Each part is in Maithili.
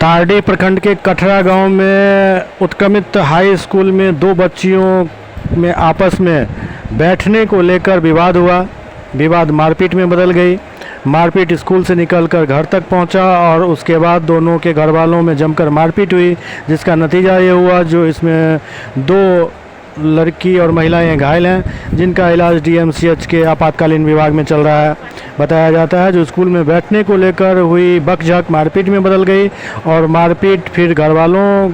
तारडी प्रखंड के कठरा गांव में उत्क्रमित हाई स्कूल में दो बच्चियों में आपस में बैठने को लेकर विवाद हुआ। विवाद मारपीट में बदल गई। मारपीट स्कूल से निकलकर घर तक पहुंचा और उसके बाद दोनों के घर वालों में जमकर मारपीट हुई, जिसका नतीजा ये हुआ जो इसमें दो लड़की और महिलाएं घायल हैं, जिनका इलाज डीएमसीएच के आपातकालीन विभाग में चल रहा है। बताया जाता है जो स्कूल में बैठने को लेकर हुई बकझक मारपीट में बदल गई और मारपीट फिर घर वालों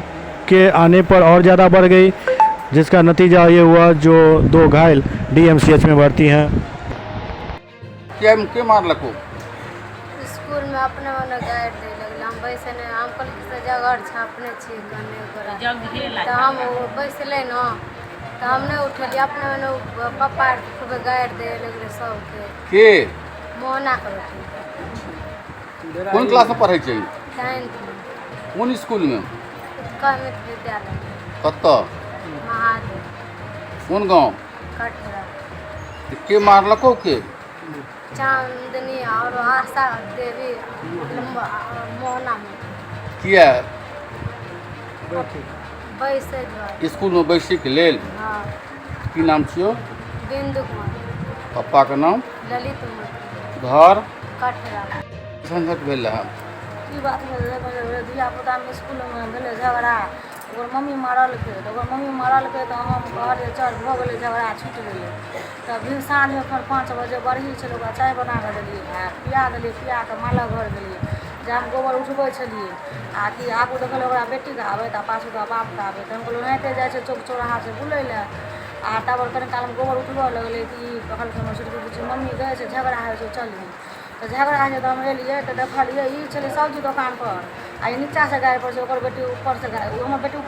के आने पर और ज़्यादा बढ़ गई, जिसका नतीजा ये हुआ जो दो घायल डीएमसीएच में भर्ती हैं। के मारलको स्कूल में अपने मने गाइड दे लगल हम बैसे ने हम कल से जगह छापने छी कने करा तो हम बैसले न तो हमने उठली अपने मने पापा खूब गाइड दे लगल सबके के मोना कर कौन क्लास में पढ़े छै? 10th कौन स्कूल में? उत्क्रमित विद्यालय कत्ता? महादेव कौन गांव? कटरा के मारलको के? चांदनी और आशा देवी मोहना में किया बैसे जो स्कूल में बैसे के लेल? हाँ की नाम छियो? बिंदु कुमार पापा के नाम? ललित कुमार घर कटरा झंझट भेल रहा। की बात भेलै धियापुता में स्कूल में भेलै झगड़ा, ओकर मम्मी मारलकै तऽ ओकर मम्मी मारलकै तऽ हम कहलिए चल भऽ गेलै झगड़ा छुटि गेलै। तऽ फिर साँझमे फेर 5 बजे बरही छलै ओकरा चाय बना कऽ देलिए आ पिया देलिए, पिया कऽ माला घर गेलिए जाम गोबर उठबै छलिए आ कि आगू देखल ओकरा बेटीके आबै तऽ पाछू बापके आबै तऽ हम कहलहुँ ओनाहिते जाइ छै चौक चौराहा से बुलै लए आ तब कनि कालमे गोबर उठबऽ लगलै कि कहलकै हमर छोटकी बुच्ची मम्मी गए छै झगड़ा होइ छै चल तऽ झगड़ा होइ छै तऽ हम एलिए तऽ देखलिए ई छलै सब्जी दोकान पर आ ई नीचाँ से गाड़ि पर छै, ओकर बेटी ऊपर से गाड़ि हमर बेटी